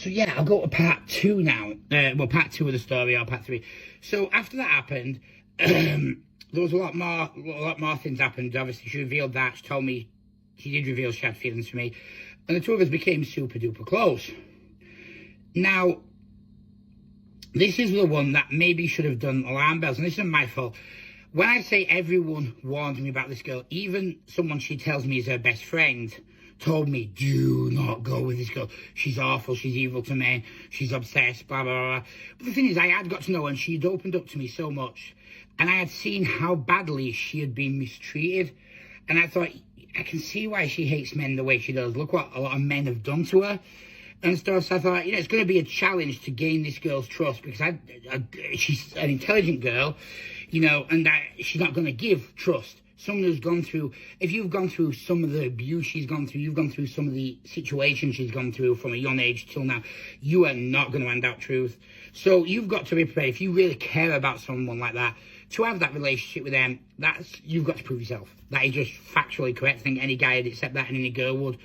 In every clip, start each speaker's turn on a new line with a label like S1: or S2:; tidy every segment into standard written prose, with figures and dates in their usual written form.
S1: So yeah, I'll go to part two now. Well, part two of the story, or part three. So after that happened, there was a lot more things happened. Obviously, she revealed that. She told me, she did reveal she had feelings for me. And the two of us became super duper close. Now, this is the one that maybe should have done alarm bells, and this isn't my fault. When I say everyone warned me about this girl, even someone she tells me is her best friend, told me, do not go with this girl. She's awful, she's evil to men, she's obsessed, blah, blah, blah. But the thing is, I had got to know her, and she had opened up to me so much, and I had seen how badly she had been mistreated, and I thought, I can see why she hates men the way she does. Look what a lot of men have done to her and stuff. So I thought, it's going to be a challenge to gain this girl's trust, because she's an intelligent girl, and she's not going to give trust. Someone who's gone through, if you've gone through some of the abuse she's gone through, you've gone through some of the situations she's gone through from a young age till now, you are not going to hand out truth. So you've got to be prepared. If you really care about someone like that, to have that relationship with them, you've got to prove yourself. That is just factually correct. I think any guy would accept that, and any girl would.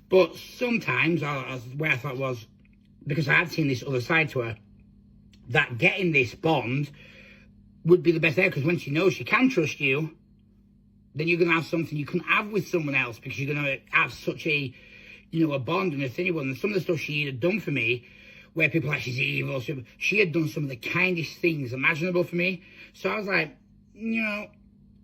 S1: But sometimes, where I thought was, because I had seen this other side to her, that getting this bond would be the best there, because once you know she can trust you, then you're going to have something you can have with someone else, because you're going to have such a, a bond and a thin one. And some of the stuff she had done for me, where people are like, she's evil, she had done some of the kindest things imaginable for me. So I was like,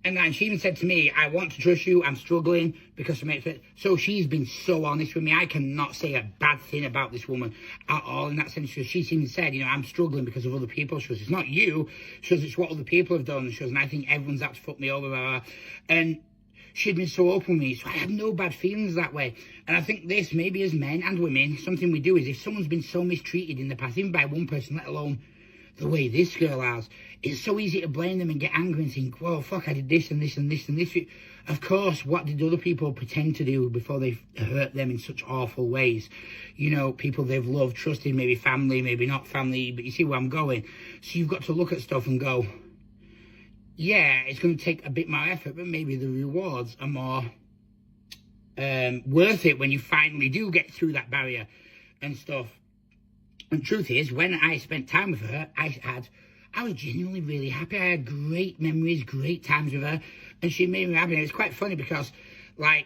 S1: and then she even said to me, I want to trust you, I'm struggling because of it. So she's been so honest with me. I cannot say a bad thing about this woman at all in that sense. She's even said, I'm struggling because of other people. She goes, it's not you. She goes, it's what other people have done. She goes, and I think everyone's out to fuck me over. And she'd been so open with me, so I had no bad feelings that way. And I think this, maybe as men and women, something we do is, if someone's been so mistreated in the past, even by one person, let alone the way this girl has, it's so easy to blame them and get angry and think, well, fuck, I did this and this and this and this. Of course, what did other people pretend to do before they hurt them in such awful ways? People they've loved, trusted, maybe family, maybe not family, but you see where I'm going. So you've got to look at stuff and go, yeah, it's going to take a bit more effort, but maybe the rewards are more worth it when you finally do get through that barrier and stuff. And truth is, when I spent time with her, I was genuinely really happy. I had great memories, great times with her, and she made me happy. And it was quite funny because,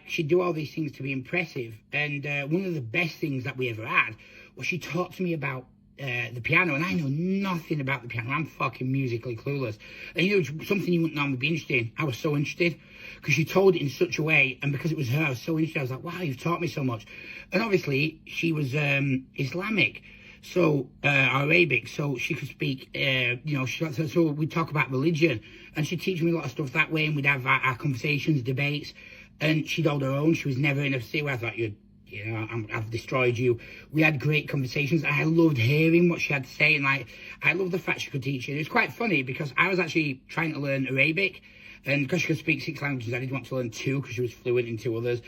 S1: she'd do all these things to be impressive. And one of the best things that we ever had was she talked to me about the piano, and I know nothing about the piano. I'm fucking musically clueless. And something you wouldn't normally be interested in. I was so interested because she told it in such a way, and because it was her, I was so interested. I was like, wow, you've taught me so much. And obviously, she was Islamic. So, Arabic, so she could speak, so we'd talk about religion, and she'd teach me a lot of stuff that way, and we'd have our conversations, debates, and she'd hold her own. She was never in a state where I thought, I've destroyed you. We had great conversations. I loved hearing what she had to say, and I loved the fact she could teach it. It was quite funny because I was actually trying to learn Arabic, and because she could speak 6 languages, I did want to learn 2 because she was fluent in 2 others.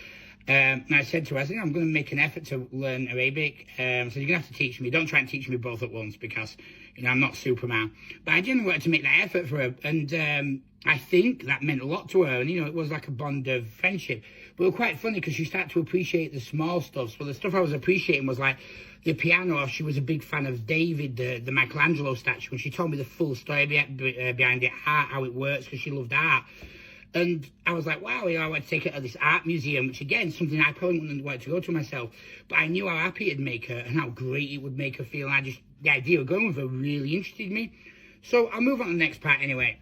S1: And I said to her, I'm going to make an effort to learn Arabic. So you're going to have to teach me. Don't try and teach me both at once because, I'm not Superman. But I didn't want to make that effort for her. And I think that meant a lot to her. And, it was like a bond of friendship. But it was quite funny because she started to appreciate the small stuff. So the stuff I was appreciating was like the piano. She was a big fan of David, the Michelangelo statue. And she told me the full story behind it, how it works, because she loved art. And I was like, wow, I want to take her to this art museum, which again, something I probably wouldn't want to go to myself. But I knew how happy it'd make her and how great it would make her feel. And the idea of going with her really interested me. So I'll move on to the next part anyway.